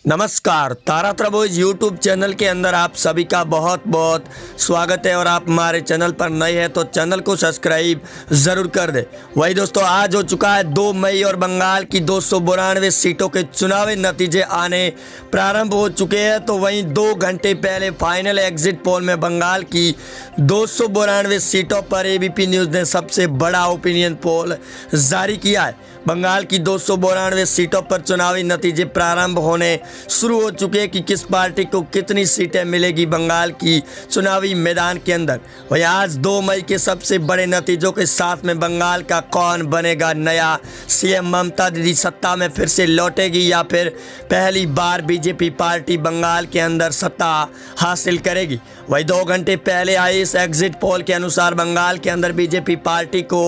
नमस्कार, तारा त्रबोज YouTube channel के अंदर आप सभी का बहुत बहुत स्वागत है। और आप हमारे चैनल पर नए हैं तो चैनल को सब्सक्राइब ज़रूर कर दें। वही दोस्तों, आज हो चुका है 2 मई और बंगाल की 292 सीटों के चुनावी नतीजे आने प्रारंभ हो चुके हैं। तो वहीं 2 घंटे पहले फाइनल एग्जिट पोल में बंगाल की 292 सीटों पर एबीपी न्यूज़ ने सबसे बड़ा ओपिनियन पोल जारी किया है। बंगाल की 292 सीटों पर चुनावी नतीजे प्रारंभ होने शुरू हो चुके हैं कि किस पार्टी को कितनी सीटें मिलेगी बंगाल की चुनावी मैदान के अंदर। वहीं आज 2 मई के सबसे बड़े नतीजों के साथ में बंगाल का कौन बनेगा नया सीएम, ममता दीदी सत्ता में फिर से लौटेगी या फिर पहली बार बीजेपी पार्टी बंगाल के अंदर सत्ता हासिल करेगी। वही 2 घंटे पहले आई इस एग्जिट पोल के अनुसार बंगाल के अंदर बीजेपी पार्टी को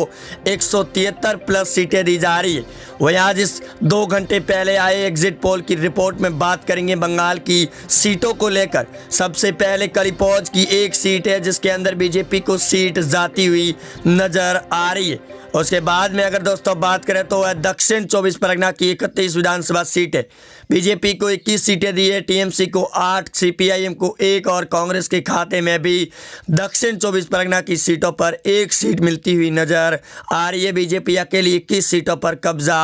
173 प्लस सीटें दी जा रही है। वहीं आज इस 2 घंटे पहले आए एग्जिट पोल की रिपोर्ट में बात करेंगे बंगाल की सीटों को लेकर। सबसे पहले कलिपौज की एक सीट है जिसके अंदर बीजेपी को सीट जाती हुई नजर आ रही है। उसके बाद में अगर दोस्तों बात करें तो दक्षिण 24 परगना की 31 विधानसभा सीट है। बीजेपी को 21 सीटें दी है, टीएमसी को 8, सीपीआईएम को 1 और कांग्रेस के खाते में भी दक्षिण 24 परगना की सीटों पर 1 सीट मिलती हुई नजर आ रही है। बीजेपी अकेली 21 सीटों पर कब्जा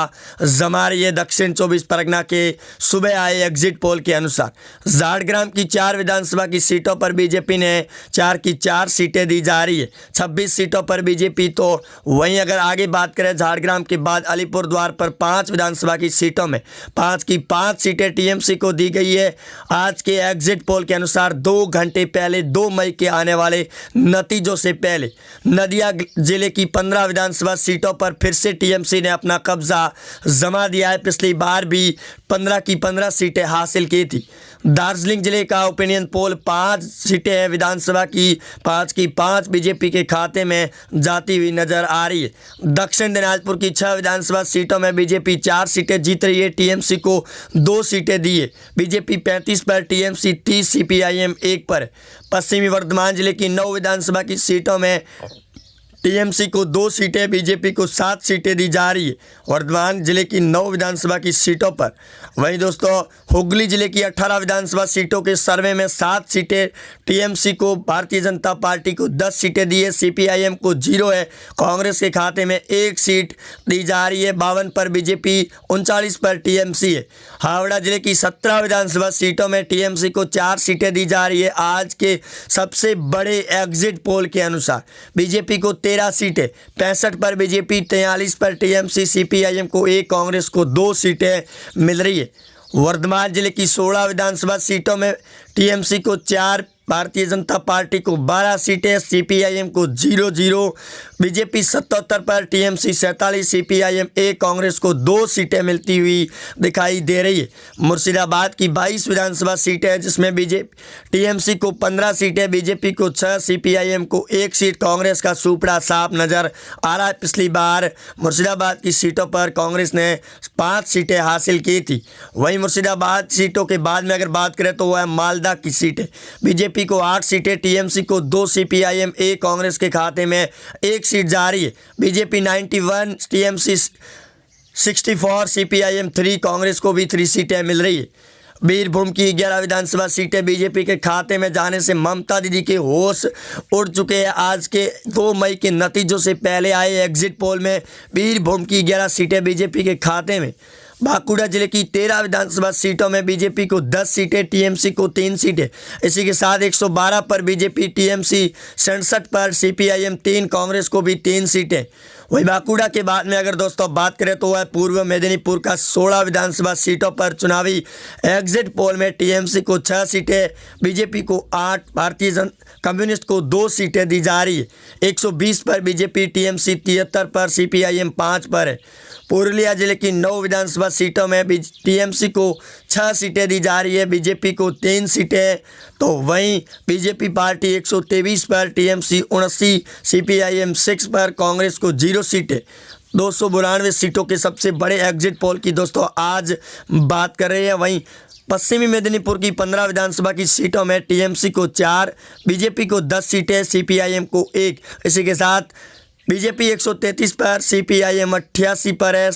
जमा रही है। दक्षिण 24 परगना के सुबह आए एग्जिट पोल के अनुसार झारग्राम की 4 विधानसभा की सीटों पर बीजेपी ने 4 की 4 सीटें दी जा रही है। 26 सीटों पर बीजेपी। तो वहीं अगर आगे बात करें झारग्राम के बाद अलीपुरद्वार पर 5 विधानसभा की सीटों में 5 की 5 सीटें टीएमसी को दी गई है। आज के एग्जिट पोल के अनुसार 2 घंटे पहले 2 मई के आने वाले नतीजों से पहले नदिया जिले की 15 विधानसभा सीटों पर फिर से टीएमसी ने अपना कब्जा जमा दिया है। पिछली बार भी 15 की 15 सीटें हासिल की थी। दार्जिलिंग जिले का ओपिनियन पोल 5 सीटें हैं विधानसभा की, 5 की 5 बीजेपी के खाते में जाती हुई नजर आ रही है। दक्षिण दिनाजपुर की 6 विधानसभा सीटों में बीजेपी 4 सीटें जीत रही है, टीएमसी को 2 सीटें दी है। बीजेपी 35 पर, टीएमसी 30, सीपीआईएम 1 पर। पश्चिमी वर्धमान जिले की 9 विधानसभा की सीटों में टीएमसी को 2 सीटें, बीजेपी को 7 सीटें दी जा रही है। वर्धमान जिले की 9 विधानसभा की सीटों पर। वहीं दोस्तों हुगली जिले की 18 विधानसभा सीटों के सर्वे में 7 सीटें टीएमसी को, भारतीय जनता पार्टी को 10 सीटें दी है, सीपीआईएम को 0 है, कांग्रेस के खाते में 1 सीट दी जा रही है। 52 पर बीजेपी, 39 पर टीएमसी है। हावड़ा जिले की 17 विधानसभा सीटों में टीएमसी को 4 सीटें दी जा रही है। आज के सबसे बड़े एग्जिट पोल के अनुसार बीजेपी को 13 सीटें, 65 पर बीजेपी, 43 पर टीएमसी, सीपीआईएम को 1, कांग्रेस को 2 सीटें मिल रही है। वर्धमान जिले की 16 विधानसभा सीटों में टीएमसी को 4, भारतीय जनता पार्टी को 12 सीटें, सीपीआईएम को 0, बीजेपी 77 पर, टीएमसी 47, सीपीआईएम 1, कांग्रेस को 2 सीटें मिलती हुई दिखाई दे रही है। मुर्शिदाबाद की 22 विधानसभा सीटें हैं जिसमें टीएमसी को 15 सीटें, बीजेपी को 6, सीपीआईएम को 1 सीट, कांग्रेस का सुपड़ा साफ नजर आ रहा है। पिछली बार मुर्शिदाबाद की सीटों पर कांग्रेस ने 5 सीटें हासिल की थी। वहीं मुर्शिदाबाद सीटों के बाद में अगर बात करें तो वह है मालदा की सीटें। बीजेपी को 8 सीटें, टीएमसी को 2, सीपीआईएम 1, कांग्रेस के खाते में 1 सीट जा रही है। बीजेपी 91, टीएमसी 64, सीपीआईएम 3, कांग्रेस को भी 3 सीटें मिल रही है। बीरभूम की 11 विधानसभा सीटें बीजेपी के खाते में जाने से ममता दीदी के होश उड़ चुके हैं। आज के 2 मई के नतीजों से पहले आए एग्जिट पोल में बीरभूम की 11 सीटें बीजेपी के खाते में। बांकुड़ा जिले की 13 विधानसभा सीटों में बीजेपी को 10 सीटें, टीएमसी को 3 सीटें। इसी के साथ 112 पर बीजेपी, टीएमसी 67 पर, सीपीआईएम 3, कांग्रेस को भी 3 सीटें। वहीं बांकुड़ा के बाद में अगर दोस्तों बात करें तो वह पूर्व मेदिनीपुर का 16 विधानसभा सीटों पर चुनावी एग्जिट पोल में टीएमसी को 6 सीटें, बीजेपी को 8, भारतीय कम्युनिस्ट को 2 सीटें दी जा रही है। 120 पर बीजेपी, टीएमसी 73 पर, सीपीआईएम 5 पर है। पुरुलिया जिले की 9 विधानसभा सीटों में टीएमसी को 6 सीटें दी जा रही है, बीजेपी को 3 सीटें। तो वहीं बीजेपी पार्टी 123 पर, टीएमसी 79, सीपीआईएम 6 पर, कांग्रेस को 0 सीटें। 292 सीटों के सबसे बड़े एग्जिट पोल की दोस्तों आज बात कर रहे हैं। वहीं पश्चिमी मेदिनीपुर की 15 विधानसभा की सीटों में टीएमसी को 4, बीजेपी को 10 सीटें, सीपीआईएम को 1। इसी के साथ बीजेपी 133 पर, सीपीआईएम 88 पर है,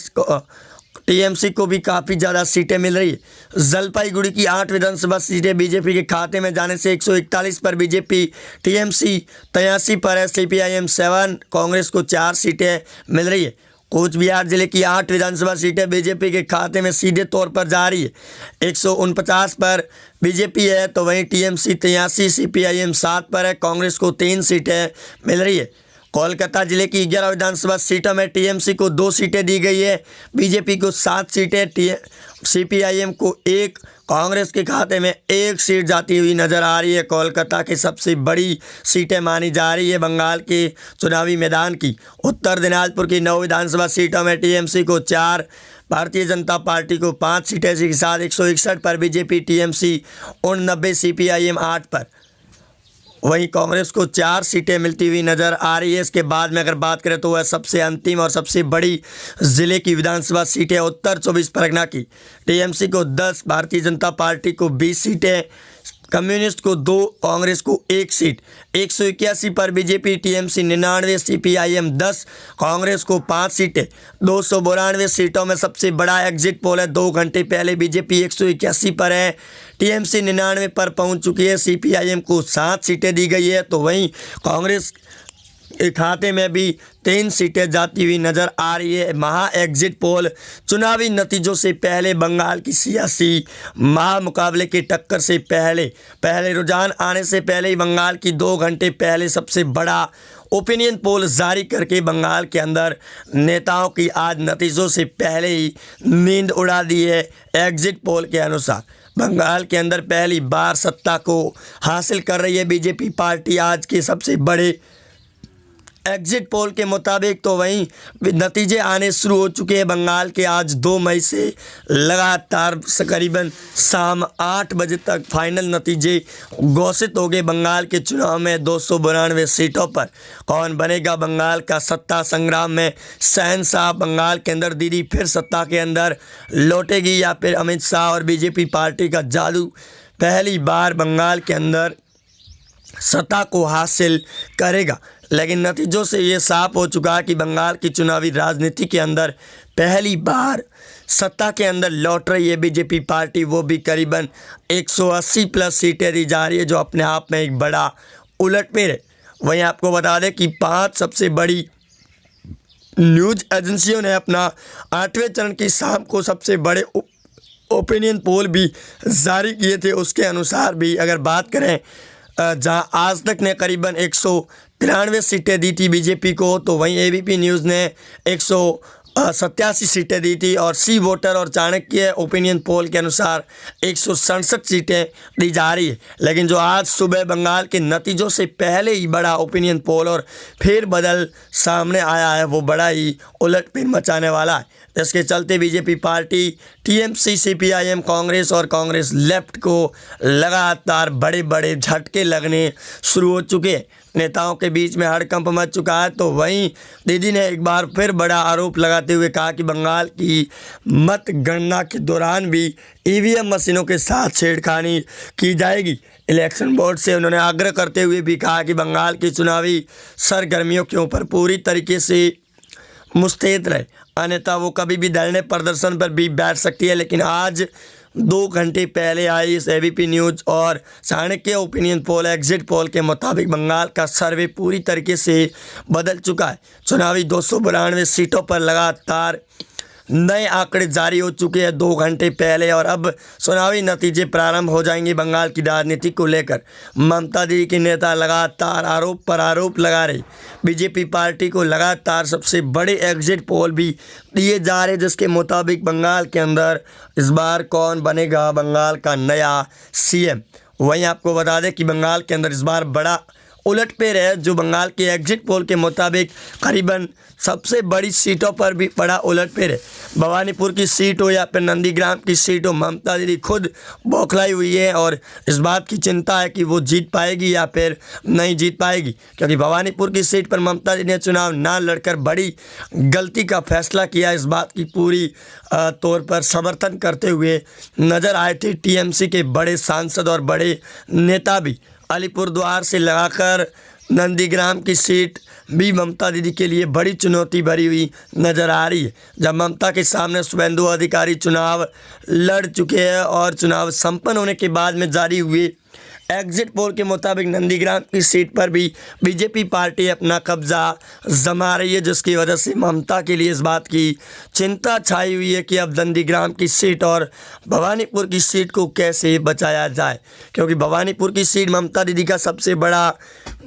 टीएमसी को भी काफ़ी ज़्यादा सीटें मिल रही है। जलपाईगुड़ी की 8 विधानसभा सीटें बीजेपी के खाते में जाने से 141 पर बीजेपी, टीएमसी 83 पर है, सीपीआईएम 7, कांग्रेस को 4 सीटें मिल रही है। कूच बिहार जिले की 8 विधानसभा सीटें बीजेपी के खाते में सीधे तौर पर जा रही है। 149 पर बीजेपी है, तो वहीं टीएमसी 83, सीपीआईएम 7 पर है, कांग्रेस को 3 सीटें मिल रही है। कोलकाता जिले की 11 विधानसभा सीटों में टीएमसी को 2 सीटें दी गई है, बीजेपी को 7 सीटें, सीपीआईएम को 1, कांग्रेस के खाते में 1 सीट जाती हुई नजर आ रही है। कोलकाता की सबसे बड़ी सीटें मानी जा रही है बंगाल के चुनावी मैदान की। उत्तर दिनाजपुर की 9 विधानसभा सीटों में टीएमसी को 4, भारतीय जनता पार्टी को 5 सीटें के साथ 161 पर बीजेपी, टीएमसी 89, सीपीआईएम 8 पर, वहीं कांग्रेस को 4 सीटें मिलती हुई नज़र आ रही है। इसके बाद में अगर बात करें तो वह सबसे अंतिम और सबसे बड़ी ज़िले की विधानसभा सीटें उत्तर 24 परगना की। टीएमसी को 10, भारतीय जनता पार्टी को 20 सीटें, कम्युनिस्ट को 2, कांग्रेस को 1 सीट। 181 पर बीजेपी, टीएमसी 99, सीपीआईएम 10, कांग्रेस को 5 सीटें। 292 सीटों में सबसे बड़ा एग्जिट पोल है 2 घंटे पहले। बीजेपी 181 पर है, टीएमसी 99 पर पहुंच चुकी है, सीपीआईएम को 7 सीटें दी गई है, तो वहीं कांग्रेस के खाते में भी 3 सीटें जाती हुई नज़र आ रही है। महा एग्जिट पोल चुनावी नतीजों से पहले बंगाल की सियासी महामुकाबले की टक्कर से पहले रुझान आने से पहले ही बंगाल की 2 घंटे पहले सबसे बड़ा ओपिनियन पोल जारी करके बंगाल के अंदर नेताओं की आज नतीजों से पहले ही नींद उड़ा दी है। एग्जिट पोल के अनुसार बंगाल के अंदर पहली बार सत्ता को हासिल कर रही है बीजेपी पार्टी। आज के सबसे बड़े एग्जिट पोल के मुताबिक तो वहीं नतीजे आने शुरू हो चुके हैं बंगाल के। आज 2 मई से लगातार करीबन शाम 8 बजे तक फाइनल नतीजे घोषित हो गए बंगाल के चुनाव में। 292 सीटों पर कौन बनेगा बंगाल का सत्ता संग्राम में शहंशाह? बंगाल के अंदर दीदी फिर सत्ता के अंदर लौटेगी या फिर अमित शाह और बीजेपी पार्टी का जादू पहली बार बंगाल के अंदर सत्ता को हासिल करेगा? लेकिन नतीजों से ये साफ हो चुका है कि बंगाल की चुनावी राजनीति के अंदर पहली बार सत्ता के अंदर लौट रही है बीजेपी पार्टी, वो भी करीबन 180 प्लस सीटें दी जा रही है, जो अपने आप में एक बड़ा उलटफेर है। वहीं आपको बता दें कि 5 सबसे बड़ी न्यूज़ एजेंसियों ने अपना 8वें चरण की शाम को सबसे बड़े ओपिनियन पोल भी जारी किए थे। उसके अनुसार भी अगर बात करें, जहां आज तक ने करीबन 193 सीटें दी थी बीजेपी को, तो वहीं एबीपी न्यूज़ ने 187 सीटें दी थी और सी वोटर और चाणक्य ओपिनियन पोल के अनुसार 167 सीटें दी जा रही है। लेकिन जो आज सुबह बंगाल के नतीजों से पहले ही बड़ा ओपिनियन पोल और फिर बदल सामने आया है, वो बड़ा ही उलटफेर मचाने वाला है। इसके चलते BJP party, TMC, CPIM, Congress और कांग्रेस लेफ्ट को लगातार बड़े बड़े झटके लगने शुरू हो चुके हैं। नेताओं के बीच में हड़कंप मच चुका है। तो वहीं दीदी ने एक बार फिर बड़ा आरोप लगाते हुए कहा कि बंगाल की मतगणना के दौरान भी ईवीएम मशीनों के साथ छेड़खानी की जाएगी। इलेक्शन बोर्ड से उन्होंने आग्रह करते हुए भी कहा कि बंगाल की चुनावी सरगर्मियों के ऊपर पूरी तरीके से मुस्तैद रहे, अन्यथा वो कभी भी धरने प्रदर्शन पर भी बैठ सकती है। लेकिन आज 2 घंटे पहले आई इस एबीपी न्यूज़ और Chanakya opinion poll exit poll के मुताबिक बंगाल का सर्वे पूरी तरीके से बदल चुका है। चुनावी 292 सीटों पर लगातार नए आंकड़े जारी हो चुके हैं 2 घंटे पहले और अब चुनावी नतीजे प्रारंभ हो जाएंगे बंगाल की राजनीति को लेकर। ममता दीदी के नेता लगातार आरोप पर आरोप लगा रहे, बीजेपी पार्टी को लगातार सबसे बड़े एग्जिट पोल भी दिए जा रहे, जिसके मुताबिक बंगाल के अंदर इस बार कौन बनेगा बंगाल का नया सीएम। वहीं आपको बता दें कि बंगाल के अंदर इस बार बड़ा उलटफेर है, जो बंगाल के एग्जिट पोल के मुताबिक करीबन सबसे बड़ी सीटों पर भी बड़ा उलटफेर है। भवानीपुर की सीट हो या फिर नंदीग्राम की सीट हो, ममता दीदी खुद बौखलाई हुई है और इस बात की चिंता है कि वो जीत पाएगी या फिर नहीं जीत पाएगी, क्योंकि भवानीपुर की सीट पर ममता दीदी ने चुनाव ना लड़कर बड़ी गलती का फैसला किया। इस बात की पूरी तौर पर समर्थन करते हुए नज़र आए थे टीएमसी के बड़े सांसद और बड़े नेता भी। अलीपुरद्वार से लगाकर नंदीग्राम की सीट भी ममता दीदी के लिए बड़ी चुनौती भरी हुई नज़र आ रही है। जब ममता के सामने शुभेंदु अधिकारी चुनाव लड़ चुके हैं और चुनाव संपन्न होने के बाद में जारी हुए एग्जिट पोल के मुताबिक नंदीग्राम की सीट पर भी बीजेपी पार्टी अपना कब्जा जमा रही है, जिसकी वजह से ममता के लिए इस बात की चिंता छाई हुई है कि अब नंदीग्राम की सीट और भवानीपुर की सीट को कैसे बचाया जाए, क्योंकि भवानीपुर की सीट ममता दीदी का सबसे बड़ा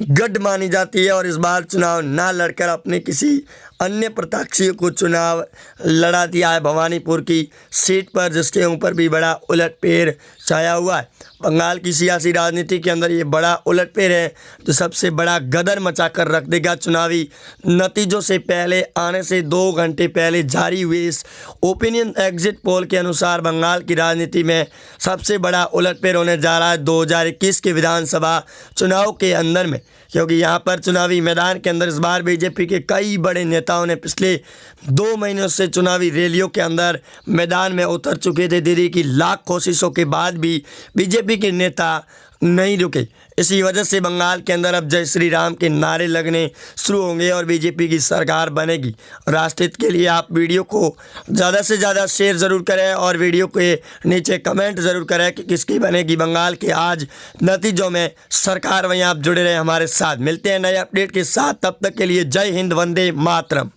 गढ़ मानी जाती है और इस बार चुनाव ना लड़कर अपने किसी अन्य प्रत्याशियों को चुनाव लड़ा दिया है भवानीपुर की सीट पर, जिसके ऊपर भी बड़ा उलटफेर छाया हुआ है। बंगाल की सियासी राजनीति के अंदर ये बड़ा उलटफेर है जो सबसे बड़ा गदर मचा कर रख देगा। चुनावी नतीजों से पहले आने से 2 घंटे पहले जारी हुए इस ओपिनियन एग्जिट पोल के अनुसार बंगाल की राजनीति में सबसे बड़ा उलटफेर होने जा रहा है 2021 के विधानसभा चुनाव के अंदर में, क्योंकि यहाँ पर चुनावी मैदान के अंदर इस बार बीजेपी के कई बड़े नेताओं ने पिछले 2 महीनों से चुनावी रैलियों के अंदर मैदान में उतर चुके थे। दीदी की लाख कोशिशों के बाद भी बीजेपी के नेता नहीं रुके। इसी वजह से बंगाल के अंदर अब जय श्री राम के नारे लगने शुरू होंगे और बीजेपी की सरकार बनेगी। राष्ट्रहित के लिए आप वीडियो को ज़्यादा से ज़्यादा शेयर ज़रूर करें और वीडियो के नीचे कमेंट ज़रूर करें कि किसकी बनेगी बंगाल के आज नतीजों में सरकार। वहीं आप जुड़े रहे हमारे साथ। मिलते हैं नए अपडेट के साथ, तब तक के लिए जय हिंद, वंदे मातरम।